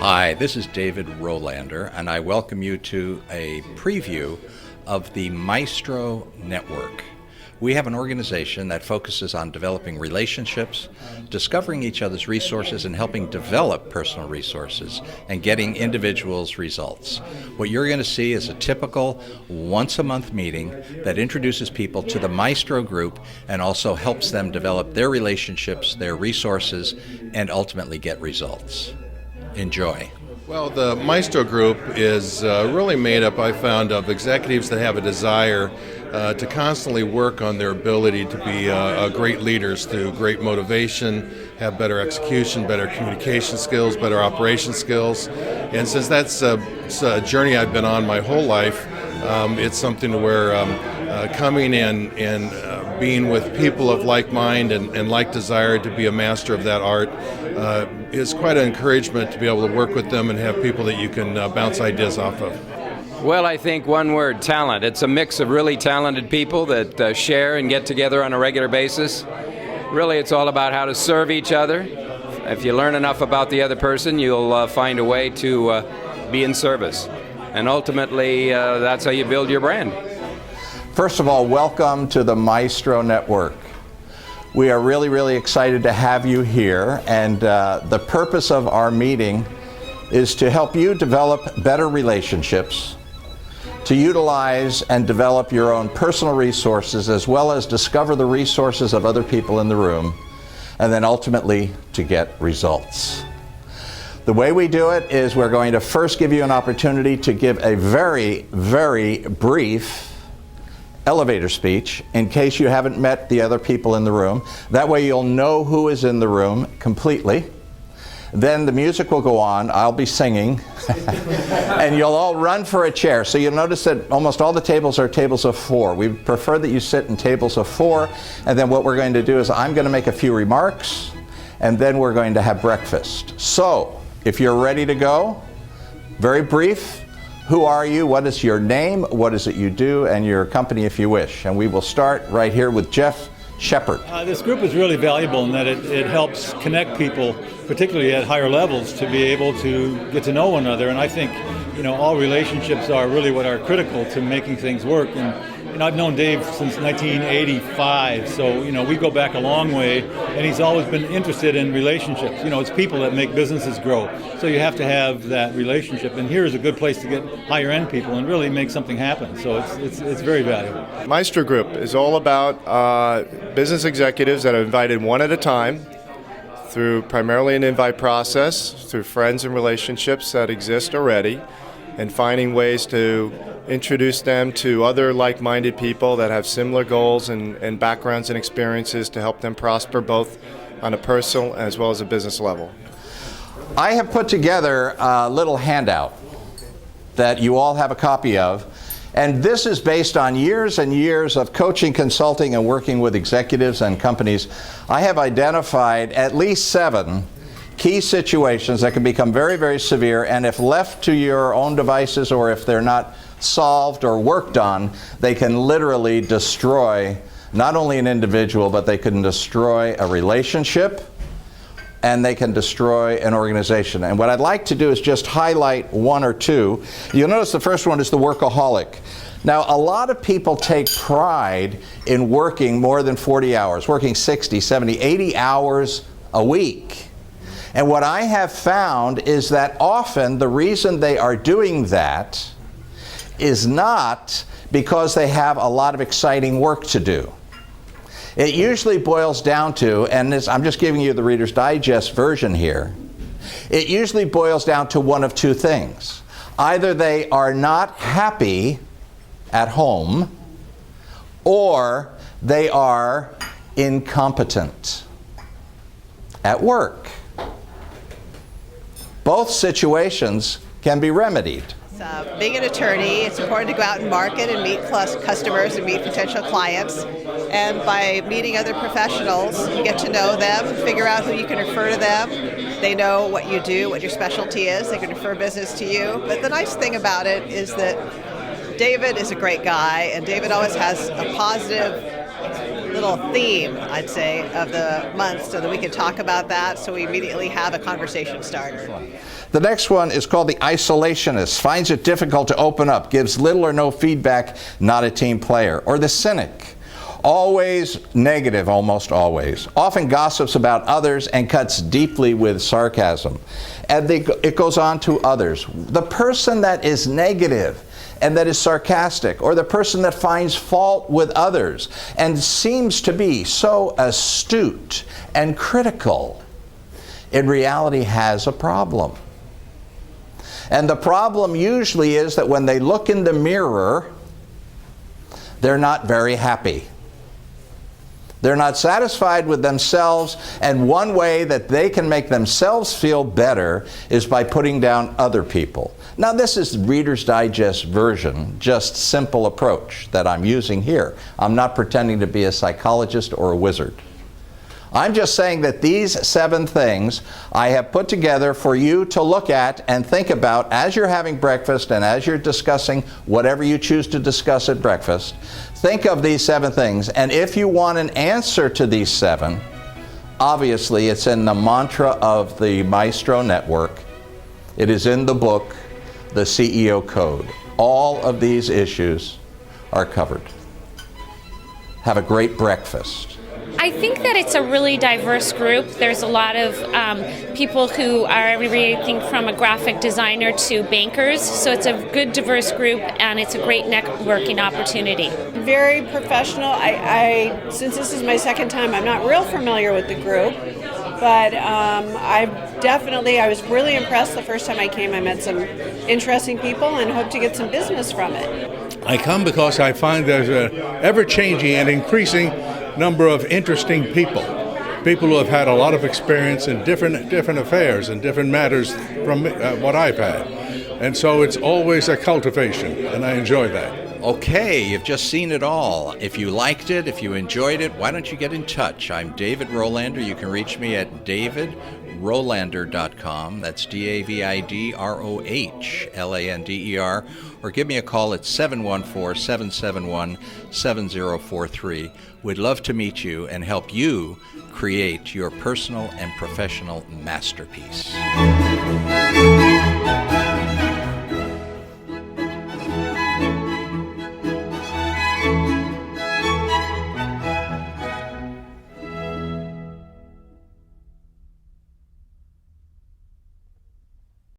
Hi, this is David Rohlander, and I welcome you to a preview of the Maestro Network. We have an organization that focuses on developing relationships, discovering each other's resources, and helping develop personal resources and getting individuals results. What you're going to see is a typical once-a-month meeting that introduces people to the Maestro group and also helps them develop their relationships, their resources, and ultimately get results. Enjoy. Well, the Maestro group is really made up, I found, of executives that have a desire to constantly work on their ability to be great leaders through great motivation, have better execution, better communication skills, better operation skills. And since that's a journey I've been on my whole life, it's something to where coming in and being with people of like mind and like desire to be a master of that art is quite an encouragement to be able to work with them and have people that you can bounce ideas off of. Well, I think one word, talent. It's a mix of really talented people that share and get together on a regular basis. Really, it's all about how to serve each other. If you learn enough about the other person, you'll find a way to be in service. And ultimately, that's how you build your brand. First of all, welcome to the Maestro Network. We are really, really excited to have you here, and the purpose of our meeting is to help you develop better relationships, to utilize and develop your own personal resources, as well as discover the resources of other people in the room, and then ultimately to get results. The way we do it is we're going to first give you an opportunity to give a very, very brief elevator speech in case you haven't met the other people in the room. That way you'll know who is in the room completely. Then the music will go on, I'll be singing, and you'll all run for a chair. So you'll notice that almost all the tables are tables of 4. We prefer that you sit in tables of 4, and then what we're going to do is I'm going to make a few remarks, and then we're going to have breakfast. So, if you're ready to go, very brief. Who are you? What is your name? What is it you do? And your company, if you wish. And we will start right here with Jeff Shepard. This group is really valuable in that it helps connect people, particularly at higher levels, to be able to get to know one another. And I think, all relationships are really what are critical to making things work. And I've known Dave since 1985, so we go back a long way, and he's always been interested in relationships. It's people that make businesses grow, so you have to have that relationship. And here is a good place to get higher end people and really make something happen. So it's very valuable. Maestro Group is all about business executives that are invited one at a time through primarily an invite process, through friends and relationships that exist already, and finding ways to introduce them to other like-minded people that have similar goals and backgrounds and experiences to help them prosper both on a personal as well as a business level. I have put together a little handout that you all have a copy of, and this is based on years and years of coaching, consulting, and working with executives and companies. I have identified at least 7 key situations that can become very, very severe, and if left to your own devices or if they're not solved or worked on, they can literally destroy not only an individual, but they can destroy a relationship and they can destroy an organization. And what I'd like to do is just highlight 1 or 2. You'll notice the first one is the workaholic. Now, a lot of people take pride in working more than 40 hours, working 60, 70, 80 hours a week. And what I have found is that often the reason they are doing that is not because they have a lot of exciting work to do. It usually boils down to, and I'm just giving you the Reader's Digest version here, it usually boils down to one of 2 things. Either they are not happy at home, or they are incompetent at work. Both situations can be remedied. Being an attorney, it's important to go out and market and meet customers and meet potential clients. And by meeting other professionals, you get to know them, figure out who you can refer to them. They know what you do, what your specialty is. They can refer business to you. But the nice thing about it is that David is a great guy, and David always has a positive little theme, I'd say, of the month so that we can talk about that, so we immediately have a conversation starter. The next one is called the isolationist, finds it difficult to open up, gives little or no feedback, not a team player. Or the cynic, always negative, almost always, often gossips about others and cuts deeply with sarcasm. And it goes on to others. The person that is negative and that is sarcastic, or the person that finds fault with others and seems to be so astute and critical, in reality has a problem. And the problem usually is that when they look in the mirror, they're not very happy. They're not satisfied with themselves, and one way that they can make themselves feel better is by putting down other people. Now, this is Reader's Digest version, just simple approach that I'm using here. I'm not pretending to be a psychologist or a wizard. I'm just saying that these 7 things I have put together for you to look at and think about as you're having breakfast and as you're discussing whatever you choose to discuss at breakfast. Think of these 7 things, and if you want an answer to these 7, obviously it's in the mantra of the Maestro Network. It is in the book, The CEO Code. All of these issues are covered. Have a great breakfast. I think that it's a really diverse group. There's a lot of people who are everything from a graphic designer to bankers. So it's a good, diverse group, and it's a great networking opportunity. Very professional. Since this is my second time, I'm not real familiar with the group, but I was really impressed the first time I came. I met some interesting people and hope to get some business from it. I come because I find there's an ever-changing and increasing number of interesting people who have had a lot of experience in different affairs and different matters from what I've had. And so it's always a cultivation, and I enjoy that. Okay, you've just seen it all. If you liked it, if you enjoyed it, why don't you get in touch? I'm David Rohlander. You can reach me at davidrohlander.com. That's DAVIDROHLANDER. Or give me a call at 714-771-7043. We'd love to meet you and help you create your personal and professional masterpiece.